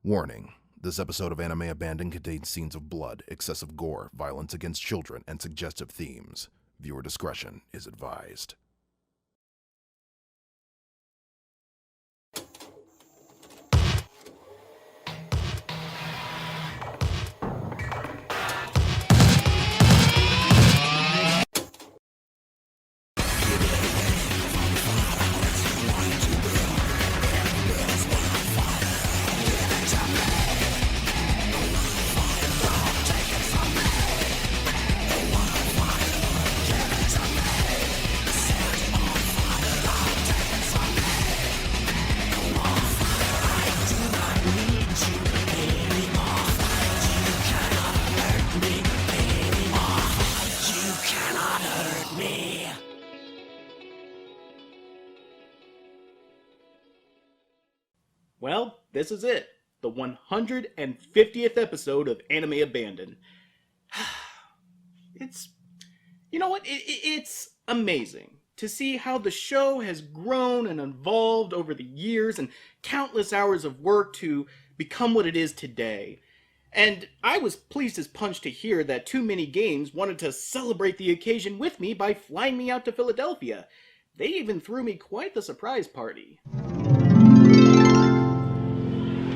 Warning. This episode of Anime Abandon contains scenes of blood, excessive gore, violence against children, and suggestive themes. Viewer discretion is advised. Well, this is it. The 150th episode of Anime Abandon. It's... You know what? It's amazing to see how the show has grown and evolved over the years and countless hours of work to become what it is today. And I was pleased as punch to hear that Too Many Games wanted to celebrate the occasion with me by flying me out to Philadelphia. They even threw me quite the surprise party.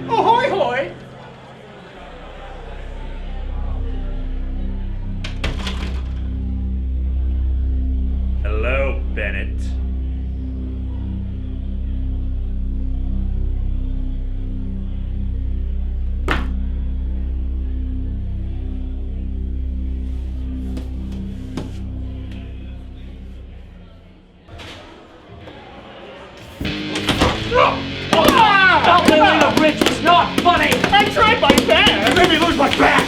Ahoy hoy! Hello, Bennett. Ballerina Ridge was not funny! I tried my best! You made me lose my back!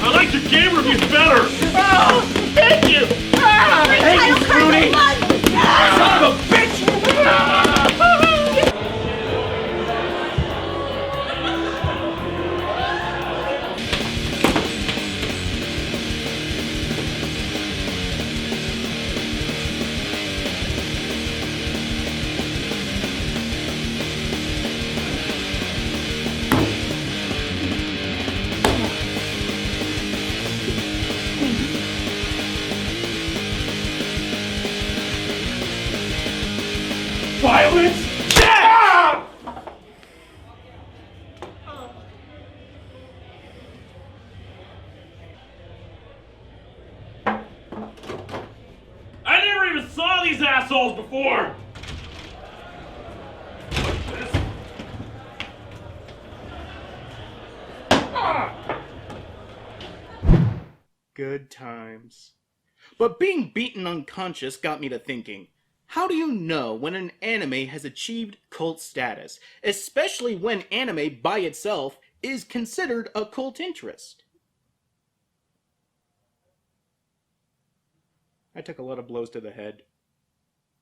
I like your game reviews better! Oh, thank you! Hey, you Fruity! Son of a bitch! Violence! Death! I never even saw these assholes before! Good times. But being beaten unconscious got me to thinking. How do you know when an anime has achieved cult status, especially when anime by itself is considered a cult interest? I took a lot of blows to the head.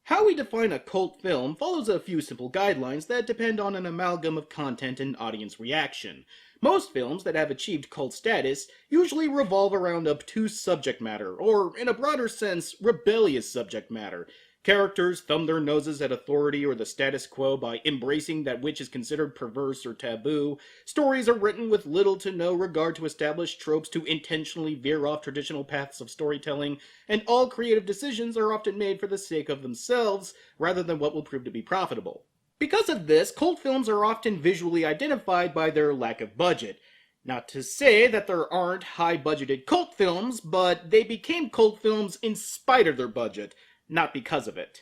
How we define a cult film follows a few simple guidelines that depend on an amalgam of content and audience reaction. Most films that have achieved cult status usually revolve around obtuse subject matter, or in a broader sense, rebellious subject matter. Characters thumb their noses at authority or the status quo by embracing that which is considered perverse or taboo. Stories are written with little to no regard to established tropes to intentionally veer off traditional paths of storytelling, and all creative decisions are often made for the sake of themselves, rather than what will prove to be profitable. Because of this, cult films are often visually identified by their lack of budget. Not to say that there aren't high-budgeted cult films, but they became cult films in spite of their budget, not because of it.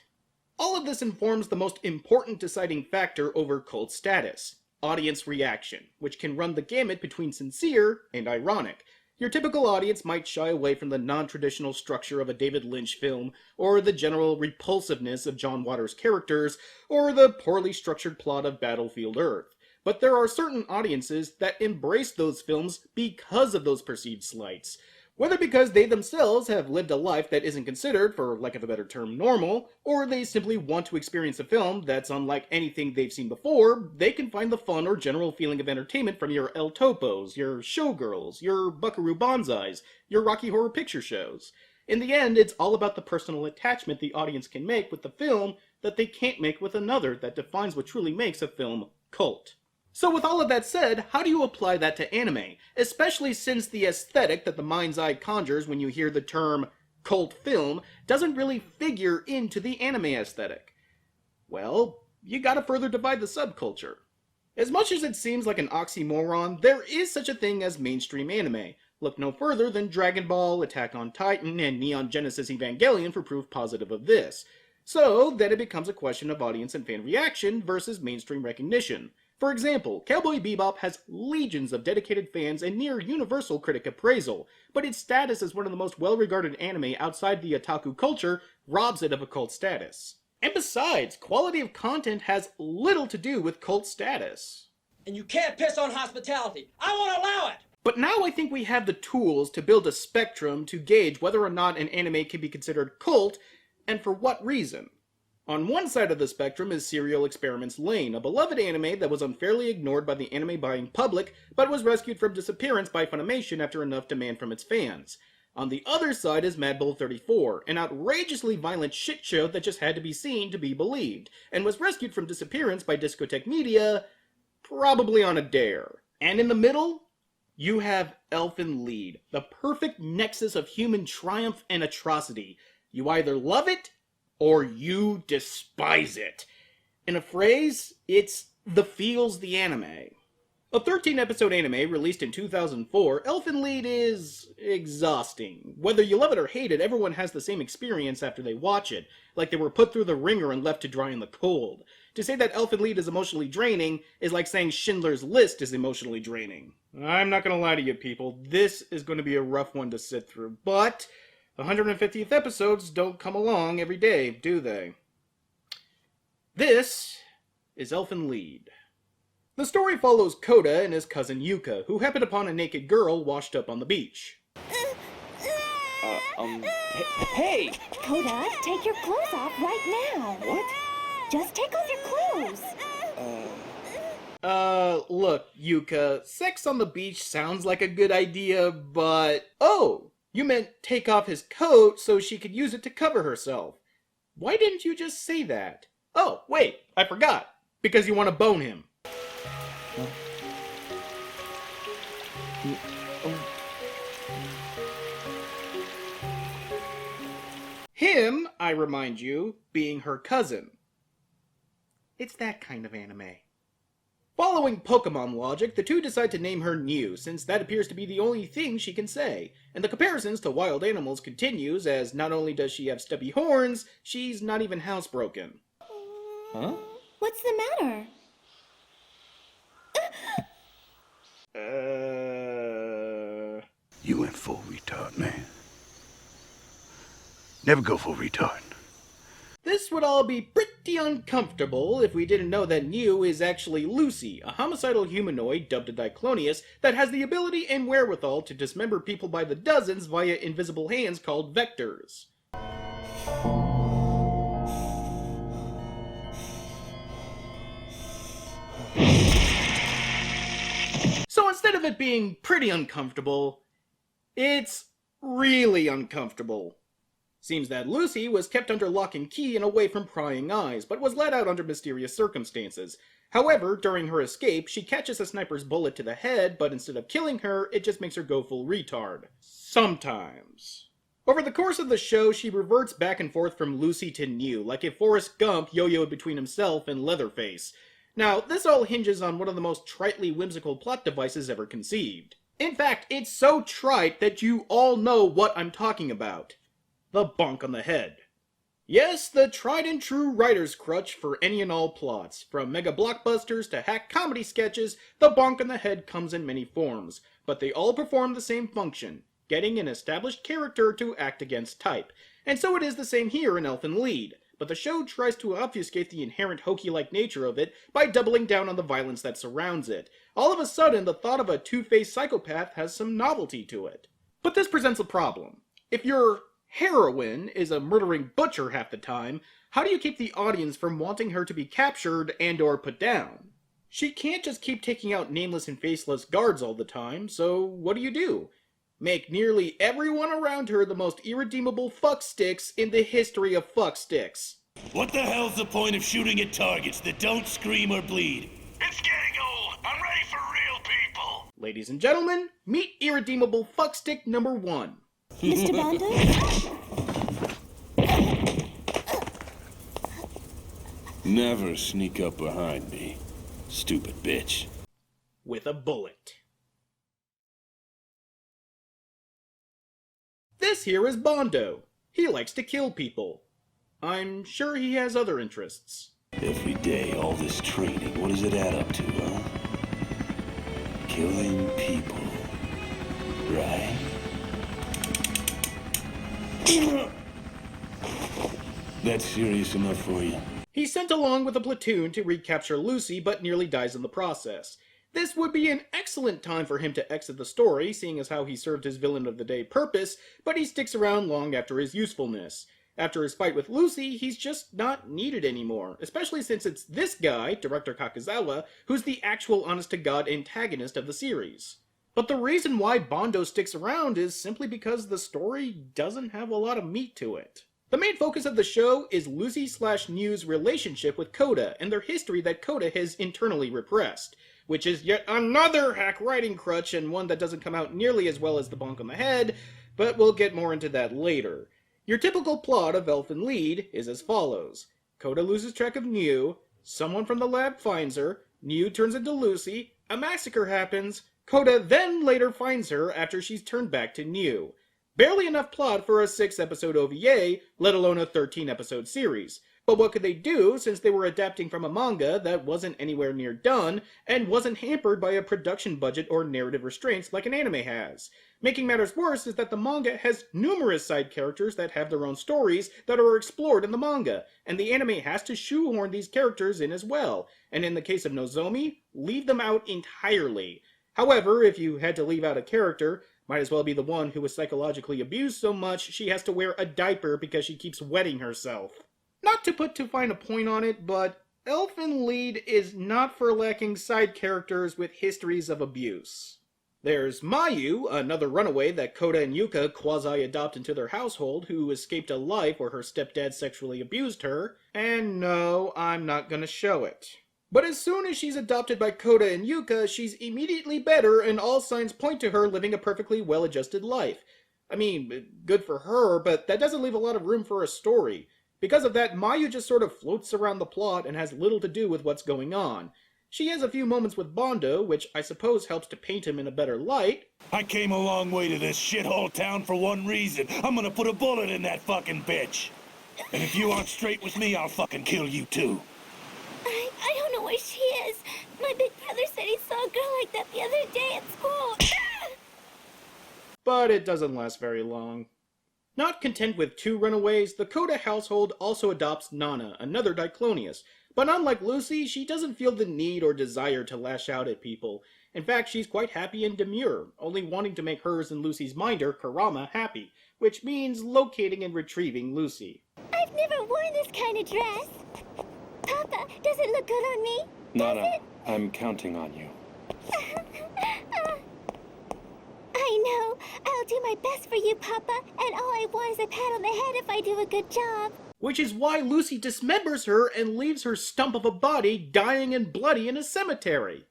All of this informs the most important deciding factor over cult status: audience reaction, which can run the gamut between sincere and ironic. Your typical audience might shy away from the non-traditional structure of a David Lynch film, or the general repulsiveness of John Waters' characters, or the poorly structured plot of Battlefield Earth. But there are certain audiences that embrace those films because of those perceived slights. Whether because they themselves have lived a life that isn't considered, for lack of a better term, normal, or they simply want to experience a film that's unlike anything they've seen before, they can find the fun or general feeling of entertainment from your El Topos, your Showgirls, your Buckaroo Banzais, your Rocky Horror Picture Shows. In the end, it's all about the personal attachment the audience can make with the film that they can't make with another that defines what truly makes a film cult. So with all of that said, how do you apply that to anime? Especially since the aesthetic that the mind's eye conjures when you hear the term cult film doesn't really figure into the anime aesthetic. Well, you gotta further divide the subculture. As much as it seems like an oxymoron, there is such a thing as mainstream anime. Look no further than Dragon Ball, Attack on Titan, and Neon Genesis Evangelion for proof positive of this. So then it becomes a question of audience and fan reaction versus mainstream recognition. For example, Cowboy Bebop has legions of dedicated fans and near universal critic appraisal, but its status as one of the most well-regarded anime outside the otaku culture robs it of a cult status. And besides, quality of content has little to do with cult status. And you can't piss on hospitality. I won't allow it! But now I think we have the tools to build a spectrum to gauge whether or not an anime can be considered cult, and for what reason. On one side of the spectrum is Serial Experiments Lain, a beloved anime that was unfairly ignored by the anime-buying public, but was rescued from disappearance by Funimation after enough demand from its fans. On the other side is Mad Bull 34, an outrageously violent shitshow that just had to be seen to be believed, and was rescued from disappearance by Discotek Media, probably on a dare. And in the middle, you have Elfen Lied, the perfect nexus of human triumph and atrocity. You either love it, or you despise it. In a phrase, it's the feels the anime. A 13-episode anime released in 2004, Elfen Lied is exhausting. Whether you love it or hate it, everyone has the same experience after they watch it, like they were put through the ringer and left to dry in the cold. To say that Elfen Lied is emotionally draining is like saying Schindler's List is emotionally draining. I'm not gonna lie to you people, this is going to be a rough one to sit through, but 150th episodes don't come along every day, do they? This is Elfen Lied. The story follows Koda and his cousin Yuka, who happen upon a naked girl washed up on the beach. Hey! Koda, take your clothes off right now. What? Just take off your clothes. Look, Yuka, sex on the beach sounds like a good idea, but... Oh! You meant take off his coat so she could use it to cover herself. Why didn't you just say that? Oh, wait, I forgot. Because you want to bone him. Him, I remind you, being her cousin. It's that kind of anime. Following Pokemon logic, the two decide to name her New, since that appears to be the only thing she can say. And the comparisons to wild animals continues, as not only does she have stubby horns, she's not even housebroken. Huh? What's the matter? You went full retard, man. Never go full retard. This would all be pretty uncomfortable if we didn't know that New is actually Lucy, a homicidal humanoid dubbed a Diclonius that has the ability and wherewithal to dismember people by the dozens via invisible hands called vectors. So instead of it being pretty uncomfortable, it's really uncomfortable. Seems that Lucy was kept under lock and key and away from prying eyes, but was let out under mysterious circumstances. However, during her escape, she catches a sniper's bullet to the head, but instead of killing her, it just makes her go full retard. Sometimes. Over the course of the show, she reverts back and forth from Lucy to New, like if Forrest Gump yo-yoed between himself and Leatherface. Now, this all hinges on one of the most tritely whimsical plot devices ever conceived. In fact, it's so trite that you all know what I'm talking about. The bonk on the head. Yes, the tried and true writer's crutch for any and all plots. From mega blockbusters to hack comedy sketches, the bonk on the head comes in many forms, but they all perform the same function, getting an established character to act against type. And so it is the same here in Elfen Lied, but the show tries to obfuscate the inherent hokey-like nature of it by doubling down on the violence that surrounds it. All of a sudden, the thought of a two-faced psychopath has some novelty to it. But this presents a problem. If your heroine is a murdering butcher half the time, how do you keep the audience from wanting her to be captured and or put down? She can't just keep taking out nameless and faceless guards all the time, so what do? make nearly everyone around her the most irredeemable fucksticks in the history of fucksticks. What the hell's the point of shooting at targets that don't scream or bleed? It's getting old. I'm ready for real people. Ladies and gentlemen, meet irredeemable fuckstick number 1. Mr. Bondo? Never sneak up behind me, stupid bitch. With a bullet. This here is Bondo. He likes to kill people. I'm sure he has other interests. Every day, all this training, what does it add up to, huh? Killing people, right? That's serious enough for you? He's sent along with a platoon to recapture Lucy, but nearly dies in the process. This would be an excellent time for him to exit the story, seeing as how he served his villain of the day purpose, but he sticks around long after his usefulness. After his fight with Lucy, he's just not needed anymore, especially since it's this guy, Director Kakuzawa, who's the actual honest-to-God antagonist of the series. But the reason why Bondo sticks around is simply because the story doesn't have a lot of meat to it. The main focus of the show is Lucy/New's relationship with Coda and their history that Coda has internally repressed, which is yet another hack writing crutch and one that doesn't come out nearly as well as the bonk on the head, but we'll get more into that later. Your typical plot of Elfen Lied is as follows. Coda loses track of New, someone from the lab finds her, New turns into Lucy, a massacre happens, Coda then later finds her after she's turned back to New. Barely enough plot for a 6-episode OVA, let alone a 13-episode series. But what could they do since they were adapting from a manga that wasn't anywhere near done and wasn't hampered by a production budget or narrative restraints like an anime has? Making matters worse is that the manga has numerous side characters that have their own stories that are explored in the manga, and the anime has to shoehorn these characters in as well, and in the case of Nozomi, leave them out entirely. However, if you had to leave out a character, might as well be the one who was psychologically abused so much she has to wear a diaper because she keeps wetting herself. Not to put too fine a point on it, but Elfen Lied is not for lacking side characters with histories of abuse. There's Mayu, another runaway that Coda and Yuka quasi-adopt into their household, who escaped a life where her stepdad sexually abused her, and no, I'm not gonna show it. But as soon as she's adopted by Coda and Yuka, she's immediately better and all signs point to her living a perfectly well-adjusted life. I mean, good for her, but that doesn't leave a lot of room for a story. Because of that, Mayu just sort of floats around the plot and has little to do with what's going on. She has a few moments with Bondo, which I suppose helps to paint him in a better light. I came a long way to this shithole town for one reason. I'm gonna put a bullet in that fucking bitch. And if you aren't straight with me, I'll fucking kill you too. I don't know where she is. My big brother said he saw a girl like that the other day at school. But it doesn't last very long. Not content with 2 runaways, the Coda household also adopts Nana, another Diclonius. But unlike Lucy, she doesn't feel the need or desire to lash out at people. In fact, she's quite happy and demure, only wanting to make hers and Lucy's minder, Kurama, happy, which means locating and retrieving Lucy. I've never worn this kind of dress. Papa, does it look good on me? Nana, I'm counting on you. I know. I'll do my best for you, Papa, and all I want is a pat on the head if I do a good job. Which is why Lucy dismembers her and leaves her stump of a body dying and bloody in a cemetery.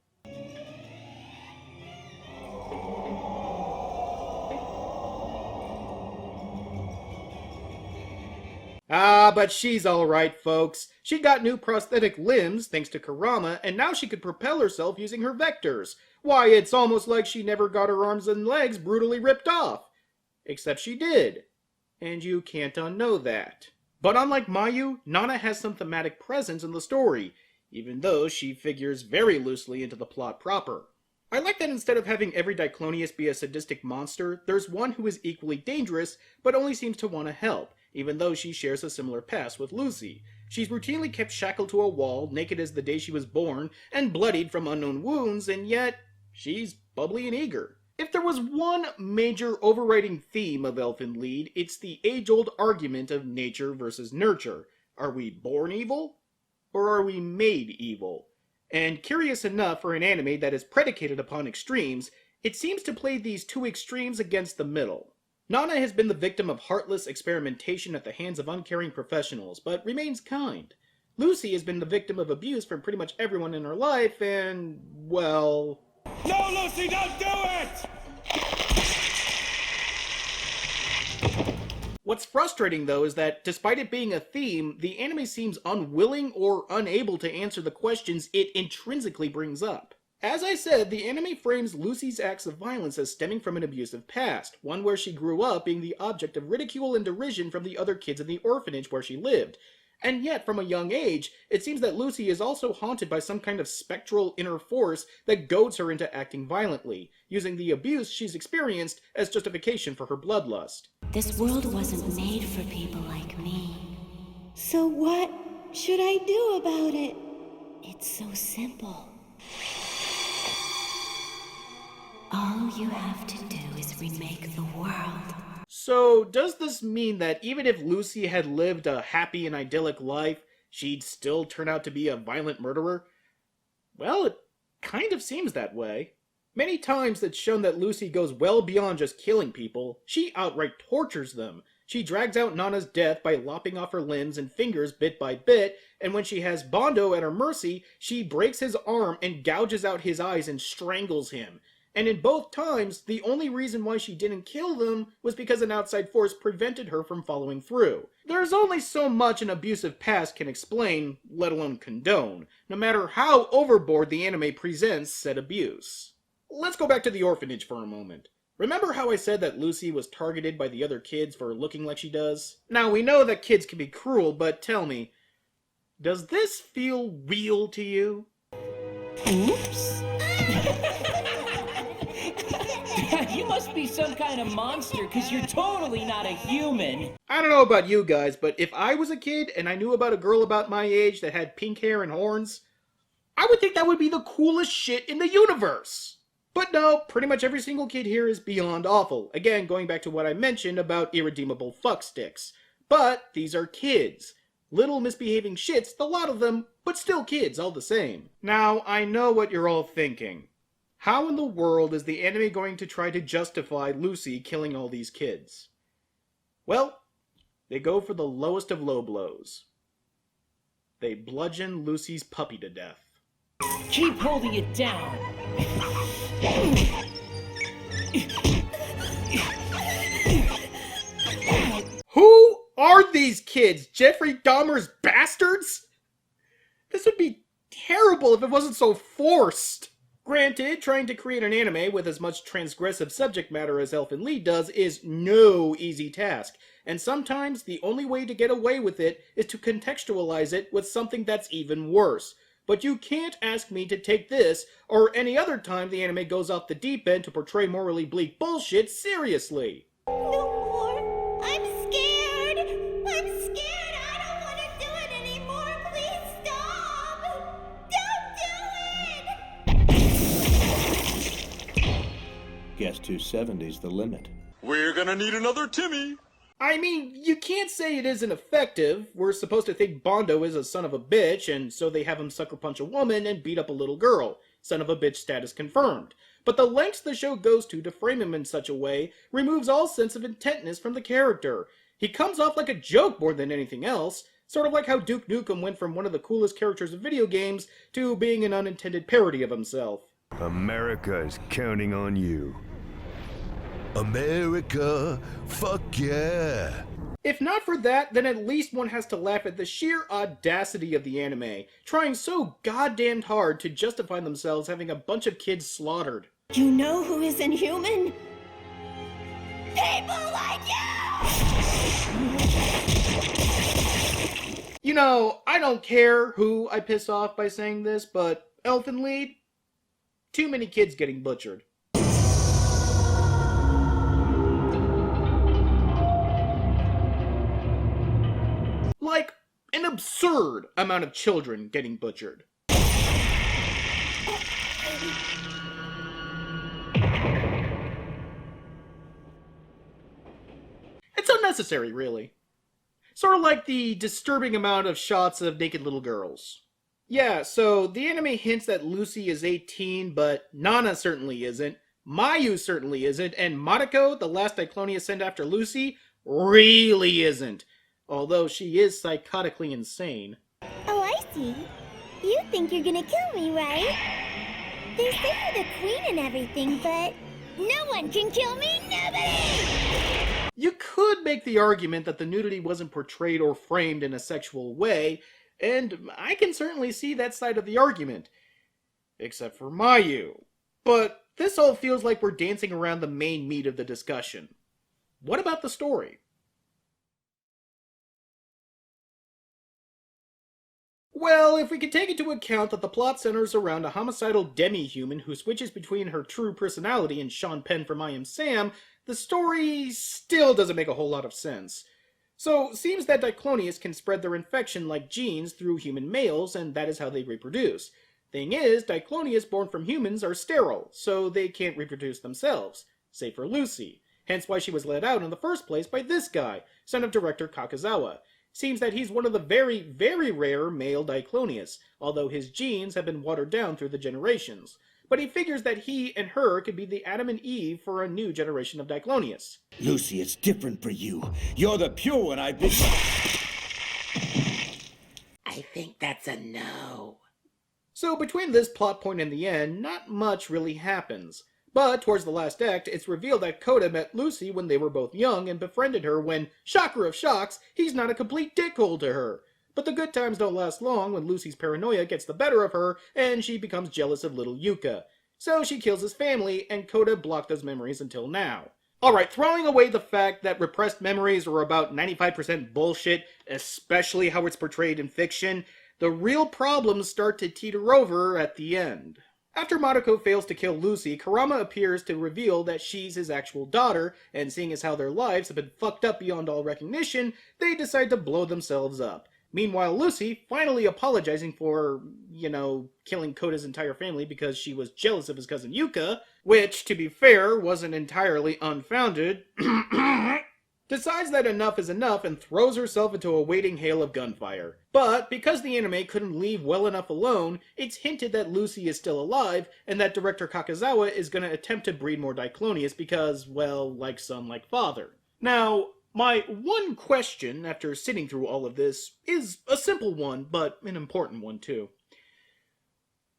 But she's alright, folks. She got new prosthetic limbs thanks to Kurama, and now she could propel herself using her vectors. Why, it's almost like she never got her arms and legs brutally ripped off. Except she did. And you can't unknow that. But unlike Mayu, Nana has some thematic presence in the story, even though she figures very loosely into the plot proper. I like that instead of having every Diclonius be a sadistic monster, there's one who is equally dangerous, but only seems to want to help, even though she shares a similar past with Lucy. She's routinely kept shackled to a wall, naked as the day she was born, and bloodied from unknown wounds, and yet she's bubbly and eager. If there was one major overriding theme of Elfen Lied, it's the age-old argument of nature versus nurture. Are we born evil? Or are we made evil? And curious enough for an anime that is predicated upon extremes, It seems to play these two extremes against the middle. Nana has been the victim of heartless experimentation at the hands of uncaring professionals, but remains kind. Lucy has been the victim of abuse from pretty much everyone in her life, and, well... No, Lucy, don't do it! What's frustrating, though, is that despite it being a theme, the anime seems unwilling or unable to answer the questions it intrinsically brings up. As I said, the anime frames Lucy's acts of violence as stemming from an abusive past, one where she grew up being the object of ridicule and derision from the other kids in the orphanage where she lived. And yet, from a young age, it seems that Lucy is also haunted by some kind of spectral inner force that goads her into acting violently, using the abuse she's experienced as justification for her bloodlust. This world wasn't made for people like me. So what should I do about it? It's so simple. All you have to do is remake the world. So, does this mean that even if Lucy had lived a happy and idyllic life, she'd still turn out to be a violent murderer? Well, it kind of seems that way. Many times it's shown that Lucy goes well beyond just killing people. She outright tortures them. She drags out Nana's death by lopping off her limbs and fingers bit by bit, and when she has Bondo at her mercy, she breaks his arm and gouges out his eyes and strangles him. And in both times, the only reason why she didn't kill them was because an outside force prevented her from following through. There's only so much an abusive past can explain, let alone condone, no matter how overboard the anime presents said abuse. Let's go back to the orphanage for a moment. Remember how I said that Lucy was targeted by the other kids for looking like she does? Now, we know that kids can be cruel, but tell me, does this feel real to you? Oops. You must be some kind of monster, because you're totally not a human. I don't know about you guys, but if I was a kid and I knew about a girl about my age that had pink hair and horns, I would think that would be the coolest shit in the universe. But no, pretty much every single kid here is beyond awful. Again, going back to what I mentioned about irredeemable fucksticks. But these are kids. Little misbehaving shits, the lot of them, but still kids all the same. Now, I know what you're all thinking. How in the world is the anime going to try to justify Lucy killing all these kids? Well, they go for the lowest of low blows. They bludgeon Lucy's puppy to death. Keep holding it down. Who are these kids? Jeffrey Dahmer's bastards? This would be terrible if it wasn't so forced. Granted, trying to create an anime with as much transgressive subject matter as Elfen Lied does is no easy task, and sometimes the only way to get away with it is to contextualize it with something that's even worse. But you can't ask me to take this, or any other time the anime goes off the deep end to portray morally bleak bullshit, seriously. No more. I'm scared. I'm scared. I don't want to do it anymore. Please stop. Don't do it. Guess 270's the limit. We're gonna need another Timmy. I mean, you can't say it isn't effective. We're supposed to think Bondo is a son of a bitch, and so they have him sucker punch a woman and beat up a little girl. Son of a bitch status confirmed. But the lengths the show goes to frame him in such a way removes all sense of intentness from the character. He comes off like a joke more than anything else, sort of like how Duke Nukem went from one of the coolest characters of video games to being an unintended parody of himself. America is counting on you. America, fuck yeah. If not for that, then at least one has to laugh at the sheer audacity of the anime, trying so goddamned hard to justify themselves having a bunch of kids slaughtered. You know who isn't human? People like you! You know, I don't care who I piss off by saying this, but Elfen Lied? Too many kids getting butchered. Like, an absurd amount of children getting butchered. It's unnecessary, really. Sort of like the disturbing amount of shots of naked little girls. Yeah, so the anime hints that Lucy is 18, but Nana certainly isn't. Mayu certainly isn't, and Mariko, the last Diclonia sent after Lucy, really isn't. Although she is psychotically insane. Oh, I see. You think you're gonna kill me, right? They say you're the queen and everything, but no one can kill me, nobody! You could make the argument that the nudity wasn't portrayed or framed in a sexual way, and I can certainly see that side of the argument. Except for Mayu. But this all feels like we're dancing around the main meat of the discussion. What about the story? Well, if we can take into account that the plot centers around a homicidal demi-human who switches between her true personality and Sean Penn from I Am Sam, the story still doesn't make a whole lot of sense. So, seems that Diclonius can spread their infection like genes through human males, and that is how they reproduce. Thing is, Diclonius born from humans are sterile, so they can't reproduce themselves, save for Lucy. Hence why she was let out in the first place by this guy, son of director Kakuzawa. Seems that he's one of the very, very rare male Diclonius, although his genes have been watered down through the generations. But he figures that he and her could be the Adam and Eve for a new generation of Diclonius. Lucy, it's different for you. You're the pure one I've been... I think that's a no. So between this plot point and the end, not much really happens. But towards the last act, it's revealed that Coda met Lucy when they were both young and befriended her when, shocker of shocks, he's not a complete dickhole to her. But the good times don't last long when Lucy's paranoia gets the better of her and she becomes jealous of little Yuka. So she kills his family and Coda blocked those memories until now. Alright, throwing away the fact that repressed memories are about 95% bullshit, especially how it's portrayed in fiction, the real problems start to teeter over at the end. After Mariko fails to kill Lucy, Kurama appears to reveal that she's his actual daughter, and seeing as how their lives have been fucked up beyond all recognition, they decide to blow themselves up. Meanwhile, Lucy, finally apologizing for, killing Koda's entire family because she was jealous of his cousin Yuka, which, to be fair, wasn't entirely unfounded, decides that enough is enough and throws herself into a waiting hail of gunfire. But because the anime couldn't leave well enough alone, it's hinted that Lucy is still alive and that director Kakuzawa is going to attempt to breed more Diclonius because, well, like son, like father. Now, my one question after sitting through all of this is a simple one, but an important one too.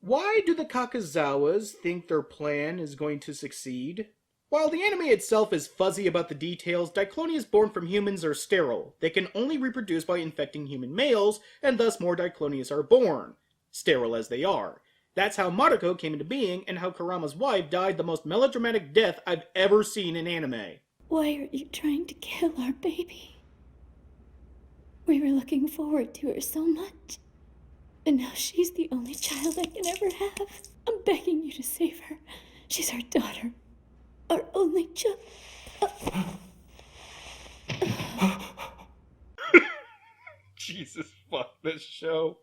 Why do the Kakuzawas think their plan is going to succeed? While the anime itself is fuzzy about the details, Diclonius born from humans are sterile. They can only reproduce by infecting human males, and thus more Diclonius are born. Sterile as they are. That's how Mariko came into being, and how Kurama's wife died the most melodramatic death I've ever seen in anime. Why are you trying to kill our baby? We were looking forward to her so much. And now she's the only child I can ever have. I'm begging you to save her. She's our daughter. Our only child. Jesus, fuck this show.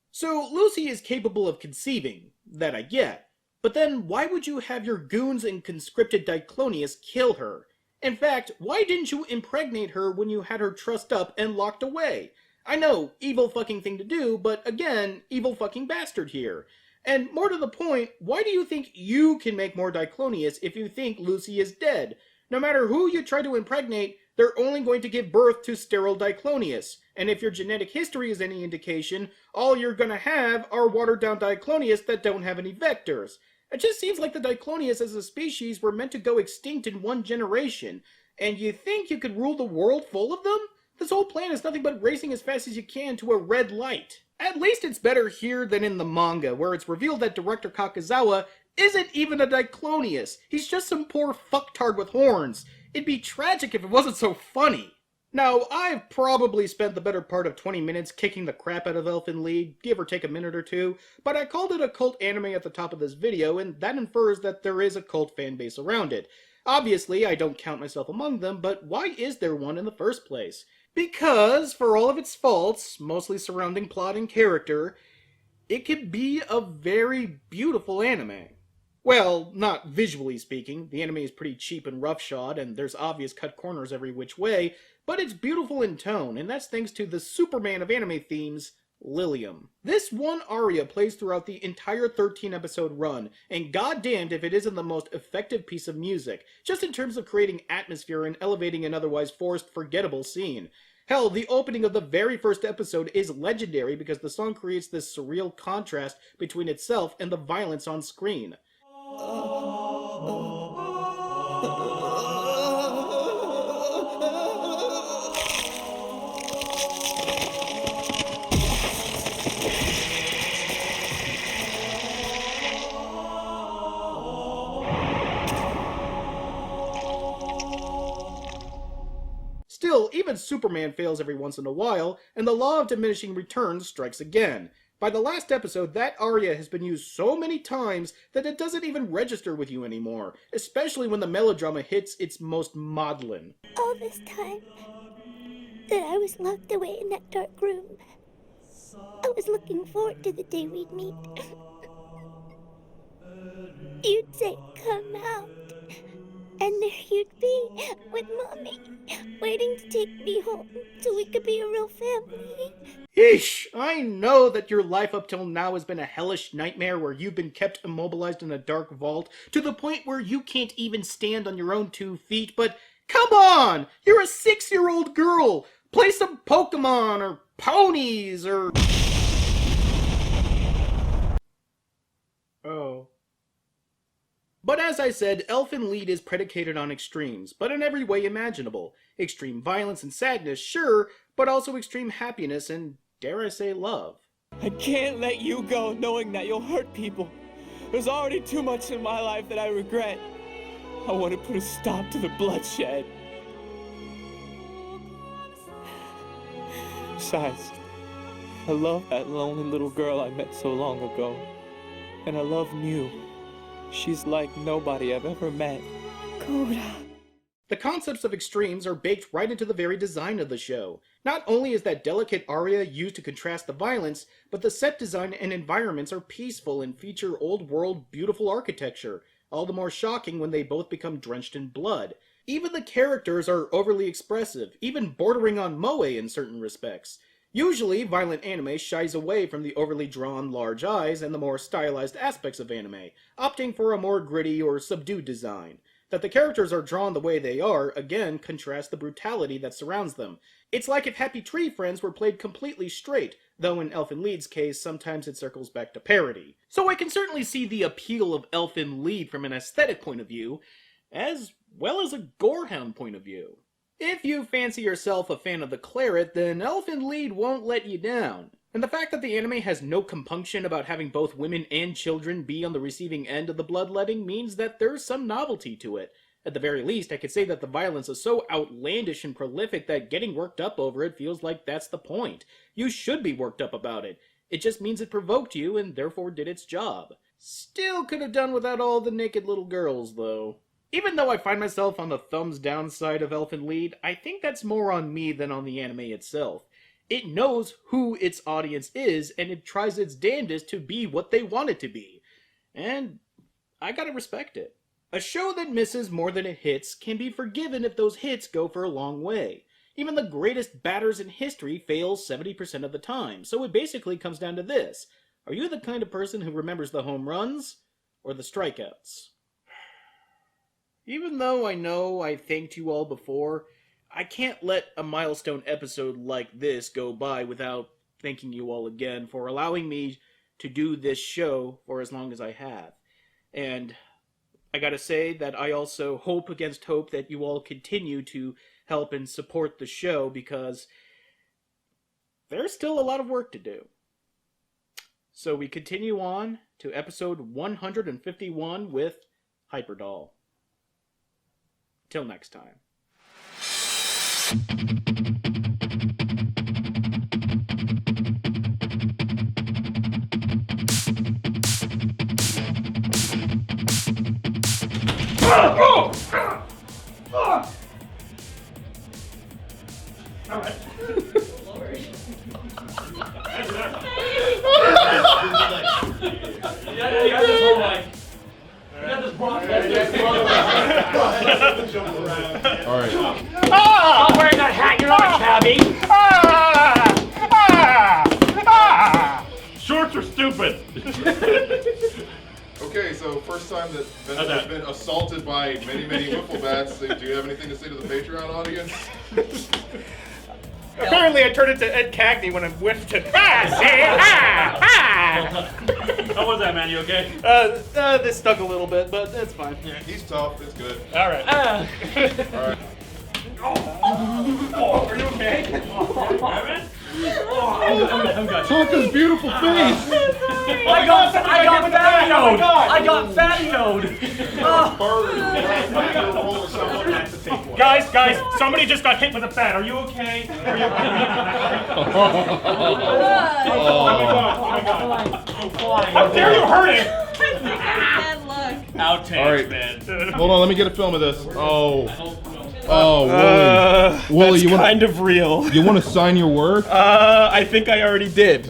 So, Lucy is capable of conceiving. That I get. But then, why would you have your goons and conscripted Diclonius kill her? In fact, why didn't you impregnate her when you had her trussed up and locked away? I know, evil fucking thing to do, but again, evil fucking bastard here. And more to the point, why do you think you can make more Diclonius if you think Lucy is dead? No matter who you try to impregnate, they're only going to give birth to sterile Diclonius. And if your genetic history is any indication, all you're gonna have are watered-down Diclonius that don't have any vectors. It just seems like the Diclonius as a species were meant to go extinct in one generation. And you think you could rule the world full of them? This whole plan is nothing but racing as fast as you can to a red light. At least it's better here than in the manga, where it's revealed that director Kakuzawa isn't even a Diclonius. He's just some poor fucktard with horns. It'd be tragic if it wasn't so funny. Now, I've probably spent the better part of 20 minutes kicking the crap out of Elfen Lied, give or take a minute or two, but I called it a cult anime at the top of this video, and that infers that there is a cult fan base around it. Obviously, I don't count myself among them, but why is there one in the first place? Because, for all of its faults, mostly surrounding plot and character, it could be a very beautiful anime. Well, not visually speaking. The anime is pretty cheap and roughshod, and there's obvious cut corners every which way, but it's beautiful in tone, and that's thanks to the Superman of anime themes, Lilium. This one aria plays throughout the entire 13-episode run, and goddamned if it isn't the most effective piece of music, just in terms of creating atmosphere and elevating an otherwise forced, forgettable scene. Hell, the opening of the very first episode is legendary because the song creates this surreal contrast between itself and the violence on screen. Still, even Superman fails every once in a while, and the law of diminishing returns strikes again. By the last episode, that aria has been used so many times that it doesn't even register with you anymore, especially when the melodrama hits its most maudlin. All this time that I was locked away in that dark room, I was looking forward to the day we'd meet. You'd say, "Come out." And there you'd be, with Mommy, waiting to take me home so we could be a real family. Eesh! I know that your life up till now has been a hellish nightmare where you've been kept immobilized in a dark vault to the point where you can't even stand on your own 2 feet, but come on! You're a 6-year-old girl! Play some Pokemon or ponies or... Oh. But as I said, Elfen Lied is predicated on extremes, but in every way imaginable. Extreme violence and sadness, sure, but also extreme happiness and, dare I say, love. I can't let you go knowing that you'll hurt people. There's already too much in my life that I regret. I want to put a stop to the bloodshed. Besides, I love that lonely little girl I met so long ago. And I love Mew. She's like nobody I've ever met. Coda. The concepts of extremes are baked right into the very design of the show. Not only is that delicate aria used to contrast the violence, but the set design and environments are peaceful and feature old-world, beautiful architecture, all the more shocking when they both become drenched in blood. Even the characters are overly expressive, even bordering on moe in certain respects. Usually, violent anime shies away from the overly drawn large eyes and the more stylized aspects of anime, opting for a more gritty or subdued design. That the characters are drawn the way they are, again, contrasts the brutality that surrounds them. It's like if Happy Tree Friends were played completely straight, though in Elfen Lied's case, sometimes it circles back to parody. So I can certainly see the appeal of Elfen Lied from an aesthetic point of view, as well as a gorehound point of view. If you fancy yourself a fan of the claret, then Elfen Lied won't let you down. And the fact that the anime has no compunction about having both women and children be on the receiving end of the bloodletting means that there's some novelty to it. At the very least, I could say that the violence is so outlandish and prolific that getting worked up over it feels like that's the point. You should be worked up about it. It just means it provoked you and therefore did its job. Still could have done without all the naked little girls, though. Even though I find myself on the thumbs down side of Elfen Lied, I think that's more on me than on the anime itself. It knows who its audience is, and it tries its damnedest to be what they want it to be. And I gotta respect it. A show that misses more than it hits can be forgiven if those hits go for a long way. Even the greatest batters in history fail 70% of the time, so it basically comes down to this. Are you the kind of person who remembers the home runs, or the strikeouts? Even though I know I thanked you all before, I can't let a Milestone episode like this go by without thanking you all again for allowing me to do this show for as long as I have. And I gotta say that I also hope against hope that you all continue to help and support the show because there's still a lot of work to do. So we continue on to episode 151 with Hyperdoll. Till next time. Alright. Stop wearing that hat, you're not a cabbie! stupid. Okay, so first time that Ben has been assaulted by many, many wiffle bats. Do you have anything to say to the Patreon audience? Apparently, I turned into Ed Cagney when I whiffed it. How was that, man? You okay? This stuck a little bit, but that's fine. Yeah, he's tough. It's good. All right. All right. Oh, are you okay? Evan? I'm got you. Tucker's beautiful face. I got fatty-oed! I got fatty-oed! Guys, somebody just got hit with a bat. Are you okay? Are you okay? Oh my god. How dare you hurt him? Bad luck. Outtakes, All right. man. Hold on, let me get a film of this. Oh, Wooly. Wooly, that's kind of real. You want to sign your work? I think I already did.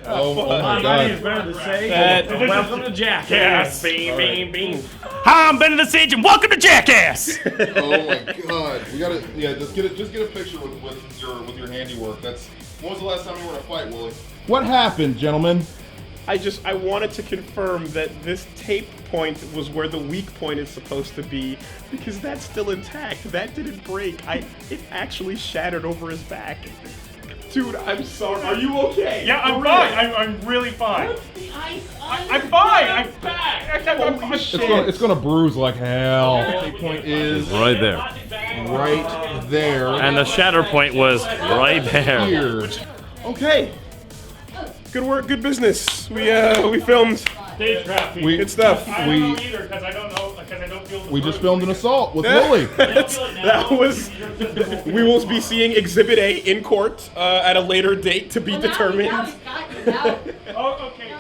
Oh my god. Welcome to Jackass. Beam, beam, beam. Hi, I'm Ben the Sage, and welcome to Jackass. Oh my god. We gotta, just get a picture with your handiwork. When was the last time you were in a fight, Wooly? What happened, gentlemen? I wanted to confirm that this tape point was where the weak point is supposed to be, because that's still intact. That didn't break. It actually shattered over his back. Dude, I'm sorry. Are you okay? Yeah, I'm fine. I'm really fine. I'm fine. I'm back. Holy shit. It's gonna bruise like hell. The point is right there. Right there. And the shatter point was right there. Here. Okay. Good work, good business. We filmed. Stagecraft. Good stuff. I don't know either, because I don't feel the We just filmed an assault with Wooly. That was. We will be seeing Exhibit A in court at a later date to be determined. Oh, okay.